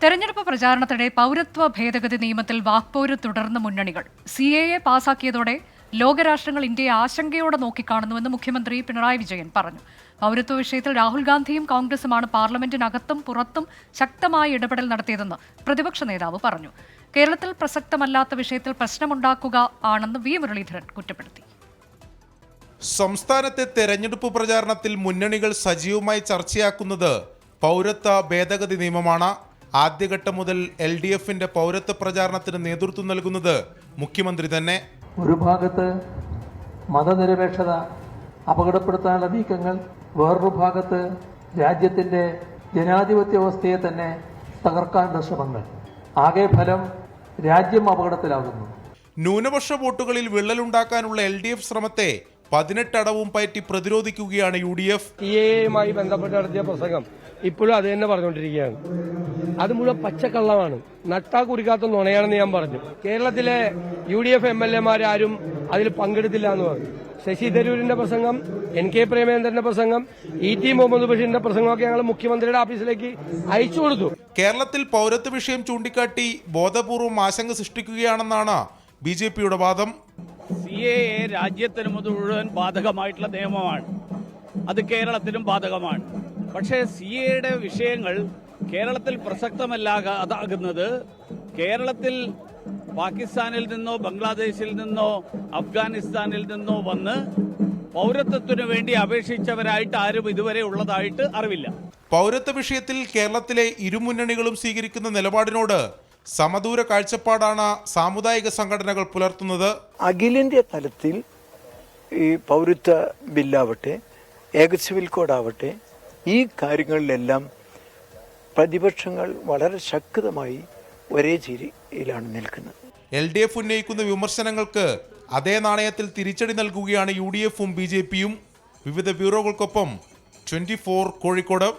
തെരഞ്ഞെടുപ്പ് പ്രചാരണത്തിനിടെ പൗരത്വ ഭേദഗതി നിയമത്തിൽ വാക്പോര് തുടർന്ന് മുന്നണികൾ CAA പാസാക്കിയതോടെ ലോകരാഷ്ട്രങ്ങൾ ഇന്ത്യയെ ആശങ്കയോടെ നോക്കിക്കാണുന്നുവെന്ന് മുഖ്യമന്ത്രി പിണറായി വിജയൻ പറഞ്ഞു. പൗരത്വ വിഷയത്തിൽ രാഹുൽ ഗാന്ധിയും കോൺഗ്രസുമാണ് പാർലമെന്റിനകത്തും പുറത്തും ശക്തമായ ഇടപെടൽ നടത്തിയതെന്ന് പ്രതിപക്ഷ നേതാവ് പറഞ്ഞു. കേരളത്തിൽ പ്രസക്തമല്ലാത്ത വിഷയത്തിൽ പ്രശ്നമുണ്ടാക്കുക ആണെന്ന് വി മുരളീധരൻ കുറ്റപ്പെടുത്തി. സംസ്ഥാനത്തെ തെരഞ്ഞെടുപ്പ് പ്രചാരണത്തിൽ മുന്നണികൾ സജീവമായി ചർച്ചയാക്കുന്നത് പൗരത്വ ഭേദഗതി നിയമമാണ്. ആദ്യഘട്ടം മുതൽ LDFന്റെ പൗരത്വ പ്രചാരണത്തിന് നേതൃത്വം നൽകുന്നത് മുഖ്യമന്ത്രി തന്നെ. ഒരു ഭാഗത്ത് മതനിരപേക്ഷത അപകടപ്പെടുത്താനുള്ള നീക്കങ്ങൾ, വേറൊരു ഭാഗത്ത് രാജ്യത്തിന്റെ ജനാധിപത്യ വ്യവസ്ഥയെ തന്നെ തകർക്കാനുള്ള ശ്രമങ്ങൾ. ആകെ ഫലം രാജ്യം അപകടത്തിലാകുന്നു. ന്യൂനപക്ഷ വോട്ടുകളിൽ വിള്ളലുണ്ടാക്കാനുള്ള LDF ശ്രമത്തെ 18 അടവും പയറ്റി പ്രതിരോധിക്കുകയാണ് UDF. CAA-യുമായി ബന്ധപ്പെട്ട് നടത്തിയ പ്രസംഗം ഇപ്പോഴും അത് തന്നെ പറഞ്ഞുകൊണ്ടിരിക്കുകയാണ്. അത് മുഴുവൻ പച്ചക്കള്ളമാണ്, നട്ടാ കുടിക്കാത്ത നുണയാണെന്ന് ഞാൻ പറഞ്ഞു. കേരളത്തിലെ UDF MLA-മാരും അതിൽ പങ്കെടുത്തില്ല എന്ന് പറഞ്ഞു. ശശി തരൂരിന്റെ പ്രസംഗം, NK പ്രേമചന്ദ്രന്റെ പ്രസംഗം, ET മുഹമ്മദ് ബഷീറിന്റെ പ്രസംഗമൊക്കെ ഞങ്ങൾ മുഖ്യമന്ത്രിയുടെ ഓഫീസിലേക്ക് അയച്ചു കൊടുത്തു. കേരളത്തിൽ പൗരത്വ വിഷയം ചൂണ്ടിക്കാട്ടി ബോധപൂർവം ആശങ്ക സൃഷ്ടിക്കുകയാണെന്നാണ് BJPയുടെ വാദം. CAA രാജ്യത്തിന് മുഴുവൻ ബാധകമായിട്ടുള്ള നിയമമാണ്, അത് കേരളത്തിനും ബാധകമാണ്. പക്ഷേ CAA-യുടെ വിഷയങ്ങൾ കേരളത്തിൽ പ്രസക്തമല്ലാതാകുന്നത് കേരളത്തിൽ പാകിസ്ഥാനിൽ നിന്നോ ബംഗ്ലാദേശിൽ നിന്നോ അഫ്ഗാനിസ്ഥാനിൽ നിന്നോ വന്ന് പൗരത്വത്തിനു വേണ്ടി അപേക്ഷിച്ചവരായിട്ട് ആരും ഇതുവരെ ഉള്ളതായിട്ട് അറിവില്ല. പൗരത്വ വിഷയത്തിൽ കേരളത്തിലെ ഇരുമുന്നണികളും സ്വീകരിക്കുന്ന നിലപാടിനോട് സമദൂര കാഴ്ചപ്പാടാണ് സാമുദായിക സംഘടനകൾ പുലർത്തുന്നത്. അഖിലേന്ത്യാ തലത്തിൽ ഈ പൗരത്വ ബില്ലാവട്ടെ, ഏക സിവിൽ കോഡാവട്ടെ, ഈ കാര്യങ്ങളിലെല്ലാം പ്രതിപക്ഷങ്ങൾ വളരെ ശക്തമായി ഒരേ ചേരിയിലാണ് നിൽക്കുന്നത്. LDF ഉന്നയിക്കുന്ന വിമർശനങ്ങൾക്ക് അതേ നാണയത്തിൽ തിരിച്ചടി നൽകുകയാണ് UDF-ഉം BJP-യും. വിവിധ ബ്യൂറോകൾക്കൊപ്പം 24 കോഴിക്കോട്.